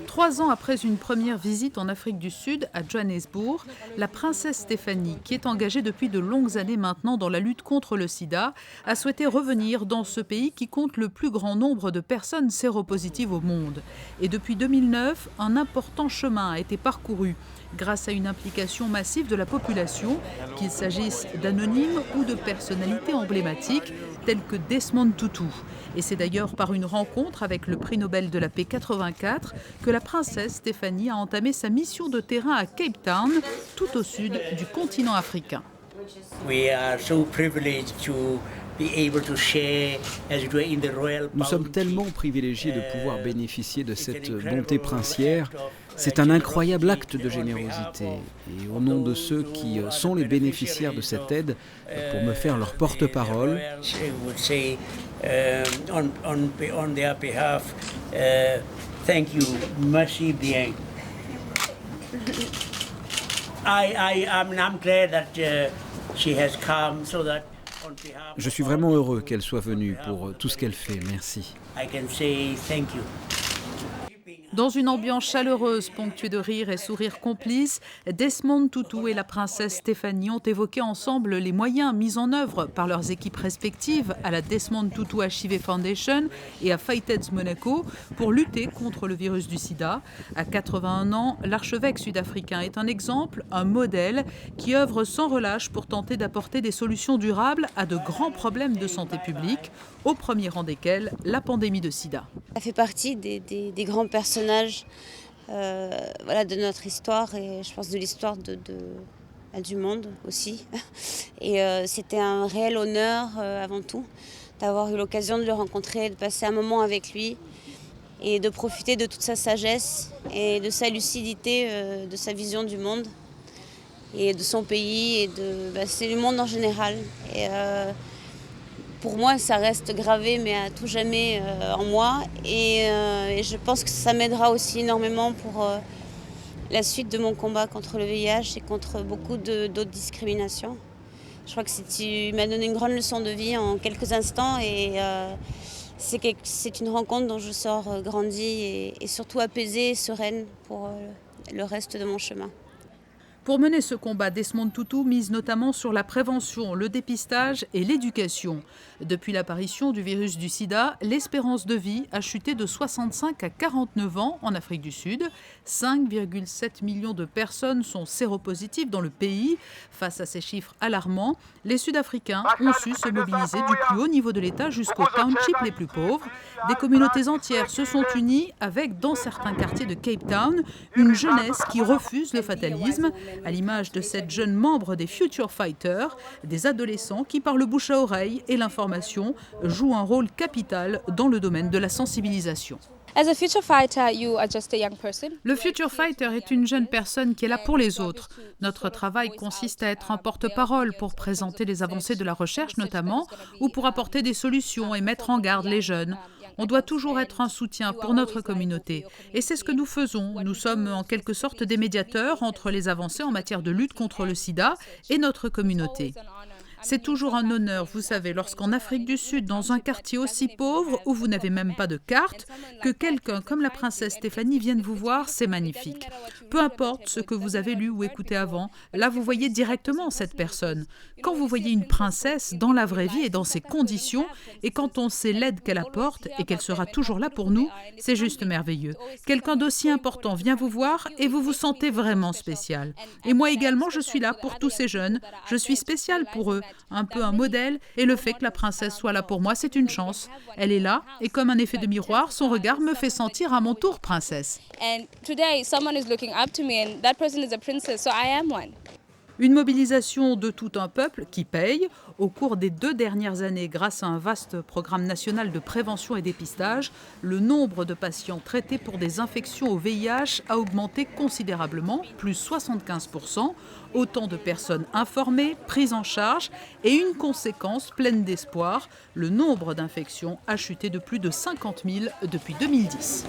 3 ans après une première visite en Afrique du Sud, à Johannesburg, la princesse Stéphanie, qui est engagée depuis de longues années maintenant dans la lutte contre le sida, a souhaité revenir dans ce pays qui compte le plus grand nombre de personnes séropositives au monde. Et depuis 2009, un important chemin a été parcouru grâce à une implication massive de la population, qu'il s'agisse d'anonymes ou de personnalités emblématiques telles que Desmond Tutu. Et c'est d'ailleurs par une rencontre avec le prix Nobel de la paix 84 que la princesse Stéphanie a entamé sa mission de terrain à Cape Town, tout au sud du continent africain. Nous sommes tellement privilégiés de pouvoir bénéficier de cette bonté princière. C'est un incroyable acte de générosité. Et au nom de ceux qui sont les bénéficiaires de cette aide, pour me faire leur porte-parole, thank you, merci bien. I'm glad that she has come so that on behalf je suis vraiment heureux qu'elle soit venue pour tout ce qu'elle fait. Merci. I can say thank you. Dans une ambiance chaleureuse, ponctuée de rires et sourires complices, Desmond Tutu et la princesse Stéphanie ont évoqué ensemble les moyens mis en œuvre par leurs équipes respectives à la Desmond Tutu HIV Foundation et à Fight AIDS Monaco pour lutter contre le virus du sida. À 81 ans, l'archevêque sud-africain est un exemple, un modèle qui œuvre sans relâche pour tenter d'apporter des solutions durables à de grands problèmes de santé publique, au premier rang desquels la pandémie de sida. Ça fait partie des grands personnages de notre histoire et je pense de l'histoire du monde aussi. Et c'était un réel honneur avant tout d'avoir eu l'occasion de le rencontrer, de passer un moment avec lui et de profiter de toute sa sagesse et de sa lucidité, de sa vision du monde et de son pays et c'est du monde en général. Et, pour moi, ça reste gravé, mais à tout jamais en moi. Et je pense que ça m'aidera aussi énormément pour la suite de mon combat contre le VIH et contre beaucoup d'autres discriminations. Je crois que tu m'as donné une grande leçon de vie en quelques instants. Et c'est une rencontre dont je sors grandie et surtout apaisée et sereine pour le reste de mon chemin. Pour mener ce combat, Desmond Tutu mise notamment sur la prévention, le dépistage et l'éducation. Depuis l'apparition du virus du sida, l'espérance de vie a chuté de 65 à 49 ans en Afrique du Sud. 5,7 millions de personnes sont séropositives dans le pays. Face à ces chiffres alarmants, les Sud-Africains ont su se mobiliser du plus haut niveau de l'État jusqu'aux townships les plus pauvres. Des communautés entières se sont unies avec, dans certains quartiers de Cape Town, une jeunesse qui refuse le fatalisme, à l'image de cette jeune membre des Future Fighters, des adolescents qui, par le bouche à oreille et l'information, jouent un rôle capital dans le domaine de la sensibilisation. As a future fighter, you are just a young person. Le Future Fighter est une jeune personne qui est là pour les autres. Notre travail consiste à être un porte-parole pour présenter les avancées de la recherche notamment, ou pour apporter des solutions et mettre en garde les jeunes. On doit toujours être un soutien pour notre communauté. Et c'est ce que nous faisons. Nous sommes en quelque sorte des médiateurs entre les avancées en matière de lutte contre le sida et notre communauté. C'est toujours un honneur, vous savez, lorsqu'en Afrique du Sud, dans un quartier aussi pauvre où vous n'avez même pas de carte, que quelqu'un comme la princesse Stéphanie vienne vous voir, c'est magnifique. Peu importe ce que vous avez lu ou écouté avant, là vous voyez directement cette personne. Quand vous voyez une princesse dans la vraie vie et dans ses conditions, et quand on sait l'aide qu'elle apporte et qu'elle sera toujours là pour nous, c'est juste merveilleux. Quelqu'un d'aussi important vient vous voir et vous vous sentez vraiment spécial. Et moi également, je suis là pour tous ces jeunes. Je suis spéciale pour eux. Un peu un modèle, et le fait que la princesse soit là pour moi, c'est une chance. Elle est là, et comme un effet de miroir, son regard me fait sentir à mon tour princesse. And today, someone is looking up to me, and that person is a princess, so I am one. Une mobilisation de tout un peuple qui paye. Au cours des 2 dernières années, grâce à un vaste programme national de prévention et dépistage, le nombre de patients traités pour des infections au VIH a augmenté considérablement, plus 75%. Autant de personnes informées, prises en charge et une conséquence pleine d'espoir, le nombre d'infections a chuté de plus de 50 000 depuis 2010.